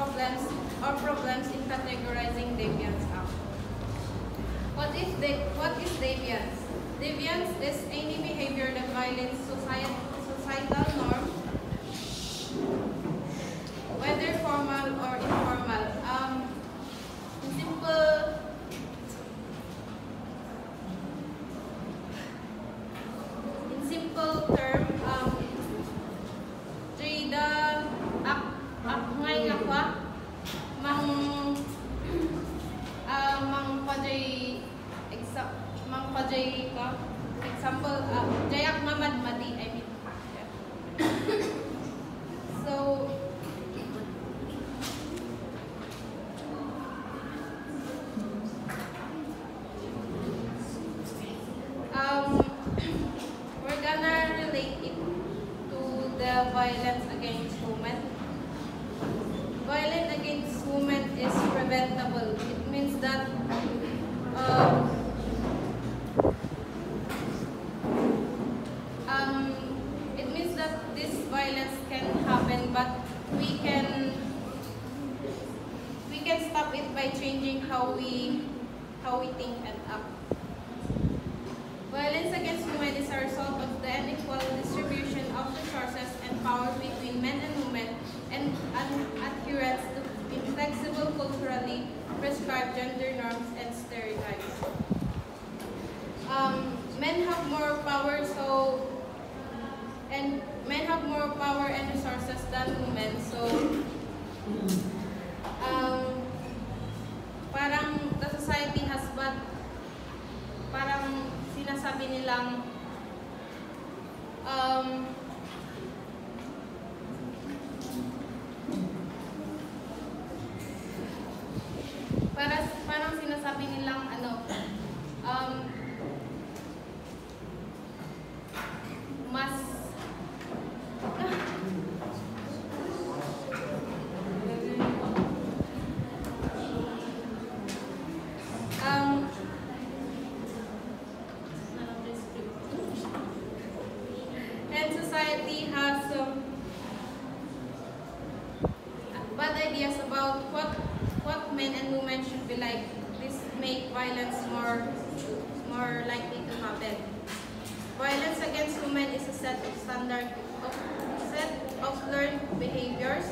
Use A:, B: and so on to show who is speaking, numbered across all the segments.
A: problems in categorizing deviance acts. What is deviance? Deviance is any behavior that violates societal norms, whether formal or informal. In simple term, the ngay nga pa example jayak mamadmadi, I mean, yeah. So we're gonna relate it to the violence against women. Violence against women is preventable. It means that this violence can happen, but we can stop it by changing how we think and act. Violence against women is a result of the unequal distribution of resources and power between men and women, and an adherence to inflexible culturally prescribed gender norms and stereotypes. Men have more power, men have more power and resources than women, so parang the society has parang sinasabi nilang parang sinasabi nilang mas and society has bad ideas about what men and women should be like. This make violence more likely to happen. Violence against women is a set of learned behaviors.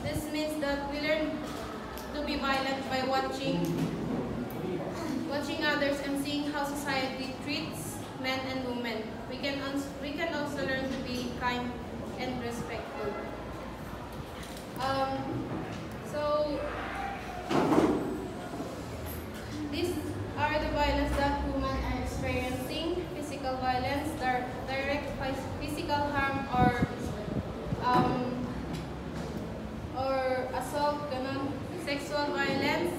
A: This means that we learn to be violent by watching others and seeing how society treats men and women. We can also learn to be kind and respectful. So these are the violence that women are experiencing: physical violence, direct physical harm, or assault, sexual violence,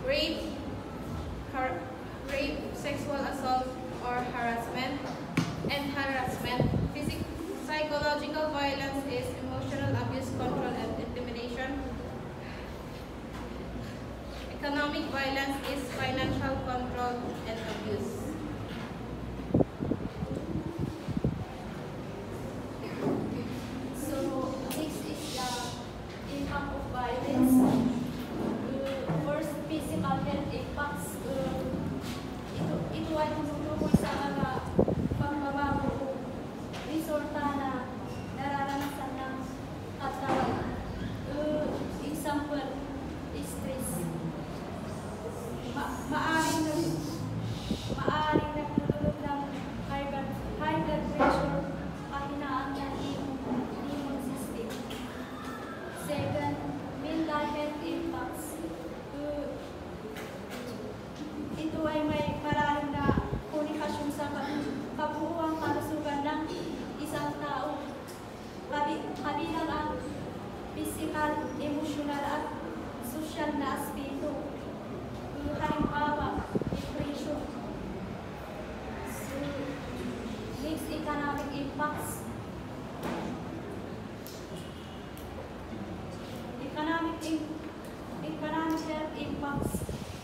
A: rape, sexual assault or harassment, and harassment. Psychological violence is emotional abuse, control, and intimidation. Economic violence is financial control and abuse.
B: So this is the impact of violence. First, physical health impacts. Ito ay tumutukoy sa mga pagbabago o resulta na nararanasan ng katawan. Example, stress. Maaring nagdudulot ng high blood pressure, kahinaan ng immune system. Second, mental health impacts. Ito ay may malalim na komunikasyon sa kabuuang kalusugan ng isang tao, kabilang ang physical, emotional at social na aspeto. Halimbawa, depression. So, next, economic impacts. Economic health impacts.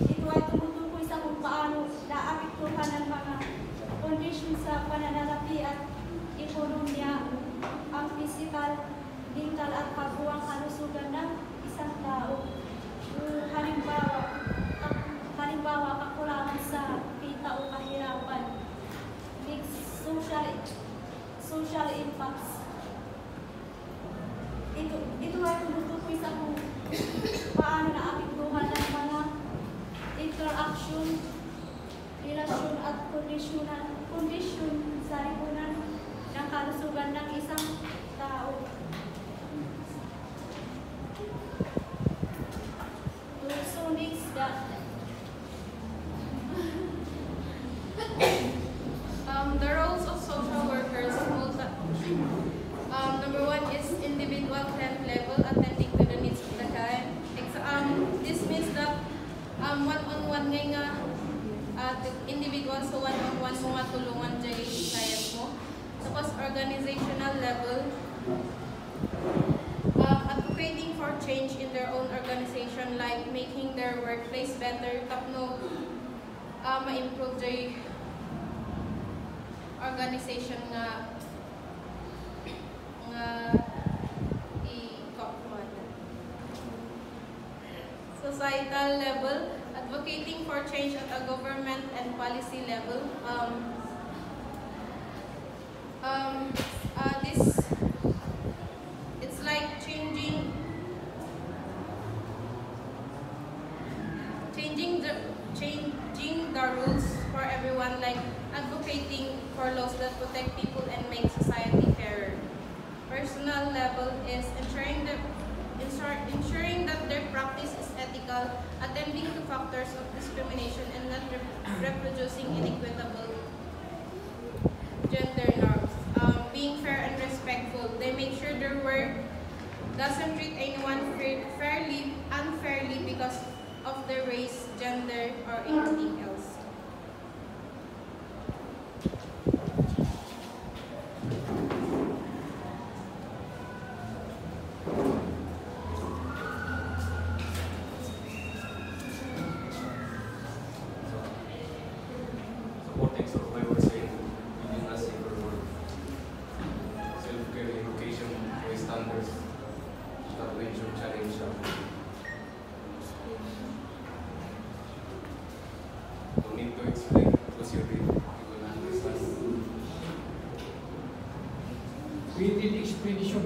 B: Ito ay tumutukoy sa kung paano naapektuhan ng mga kondisyon sa pananalapi at ekonomiya ang physical, mental at kabuuang kalusugan ng
A: making their workplace better tapno ma-improve the organization nga societal level, advocating for change at a government and policy level. This it's like changing the rules for everyone, like advocating for laws that protect people and make society fairer. Personal level is ensuring that their practice is ethical, attending to factors of discrimination, and not reproducing inequitable gender norms. Being fair and respectful, they make sure their work doesn't treat anyone unfairly because of their race, gender, or anything else.
C: Supporting survivors in giving us safer world. Self-care education, high standards, intervention challenge. No need to explain because you read, you will understand.
D: We did expedition.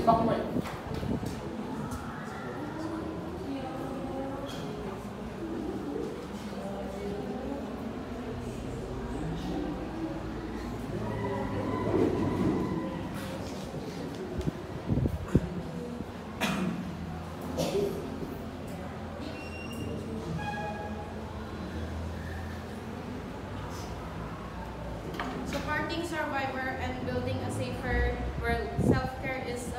D: Backward.
A: Supporting survivor and building a safer world. Self-care is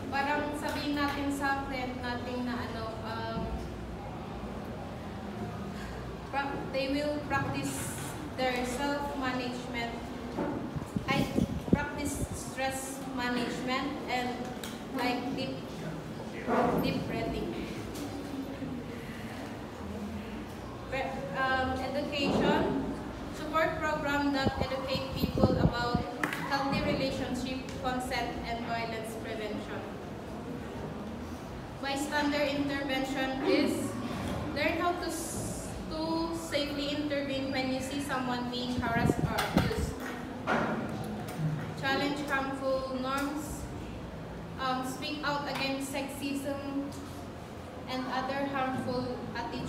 A: parang sabihin natin sa client natin na they will practice their self-management. I practice stress management and like deep breathing. Education. Support program that educate people about healthy relationship, consent, and violence prevention. My standard intervention is learn how to safely intervene when you see someone being harassed or abused. Challenge harmful norms. Speak out against sexism and other harmful attitudes.